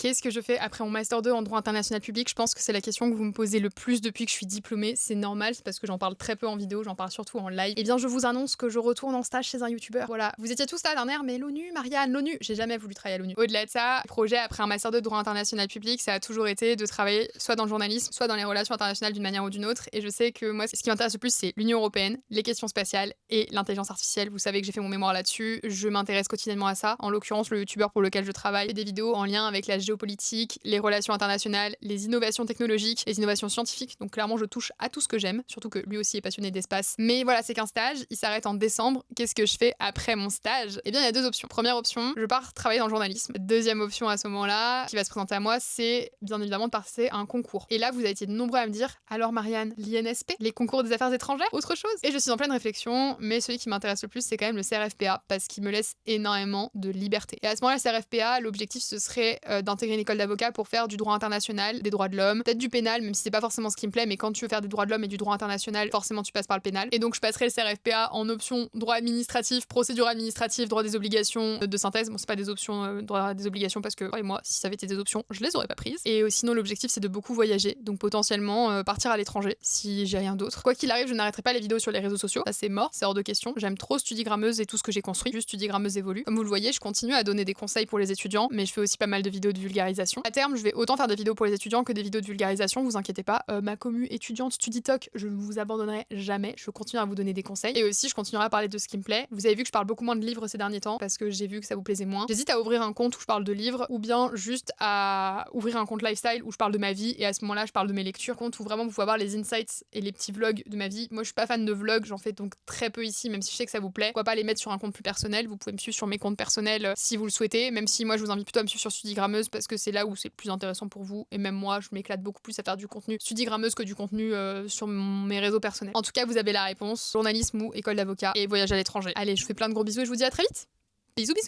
Qu'est-ce que je fais après mon Master 2 en droit international public? Je pense que c'est la question que vous me posez le plus depuis que je suis diplômée. C'est normal, c'est parce que j'en parle très peu en vidéo, j'en parle surtout en live. Eh bien, je vous annonce que je retourne en stage chez un youtubeur. Voilà, vous étiez tous là dernière, mais l'ONU, Marianne, l'ONU, j'ai jamais voulu travailler à l'ONU. Au-delà de ça, le projet après un Master 2 de droit international public, ça a toujours été de travailler soit dans le journalisme, soit dans les relations internationales d'une manière ou d'une autre. Et je sais que moi, ce qui m'intéresse le plus, c'est l'Union européenne, les questions spatiales et l'intelligence artificielle. Vous savez que j'ai fait mon mémoire là-dessus, je m'intéresse quotidiennement à ça. En l'occurrence, le youtubeur pour lequel je travaille fait des vidéos en lien avec la géopolitique, les relations internationales, les innovations technologiques, les innovations scientifiques. Donc clairement, je touche à tout ce que j'aime, surtout que lui aussi est passionné d'espace. Mais voilà, c'est qu'un stage, il s'arrête en décembre. Qu'est-ce que je fais après mon stage? Eh bien, il y a deux options. Première option, je pars travailler dans le journalisme. Deuxième option à ce moment-là, qui va se présenter à moi, c'est bien évidemment de passer à un concours. Et là, vous avez été nombreux à me dire, alors Marianne, l'INSP, les concours des affaires étrangères, autre chose? Et je suis en pleine réflexion, mais celui qui m'intéresse le plus, c'est quand même le CRFPA, parce qu'il me laisse énormément de liberté. Et à ce moment-là, le CRFPA, l'objectif, ce serait d'intégrer une école d'avocat pour faire du droit international, des droits de l'homme, peut-être du pénal, même si c'est pas forcément ce qui me plaît, mais quand tu veux faire des droits de l'homme et du droit international, forcément tu passes par le pénal. Et donc je passerai le CRFPA en option droit administratif, procédure administrative, droit des obligations de synthèse. Bon, c'est pas des options droit des obligations parce que et moi, si ça avait été des options, je les aurais pas prises. Et sinon, l'objectif c'est de beaucoup voyager, donc potentiellement partir à l'étranger si j'ai rien d'autre. Quoi qu'il arrive, je n'arrêterai pas les vidéos sur les réseaux sociaux. Ça c'est mort, c'est hors de question. J'aime trop Studigrammeuse et tout ce que j'ai construit. Juste Studigrammeuse évolue. Comme vous le voyez, je continue à donner des conseils pour les étudiants, mais je fais aussi pas mal de vidéos de vulgarisation. À terme, je vais autant faire des vidéos pour les étudiants que des vidéos de vulgarisation, vous inquiétez pas. Ma commu étudiante StudiTalk, je ne vous abandonnerai jamais, je continue à vous donner des conseils. Et aussi, je continuerai à parler de ce qui me plaît. Vous avez vu que je parle beaucoup moins de livres ces derniers temps, parce que j'ai vu que ça vous plaisait moins. J'hésite à ouvrir un compte où je parle de livres, ou bien juste à ouvrir un compte lifestyle où je parle de ma vie, et à ce moment-là, je parle de mes lectures. Compte où vraiment vous pouvez avoir les insights et les petits vlogs de ma vie. Moi, je suis pas fan de vlogs, j'en fais donc très peu ici, même si je sais que ça vous plaît. Pourquoi pas les mettre sur un compte plus personnel? Vous pouvez me suivre sur mes comptes personnels si vous le souhaitez, même si moi, je vous invite plutôt à me suivre sur Studigrammeuse, parce que c'est là où c'est le plus intéressant pour vous, et même moi je m'éclate beaucoup plus à faire du contenu Studigrammeuse que du contenu sur mes réseaux personnels. En tout cas, vous avez la réponse, journalisme ou école d'avocat et voyage à l'étranger. Allez, je vous fais plein de gros bisous et je vous dis à très vite. Bisous bisous.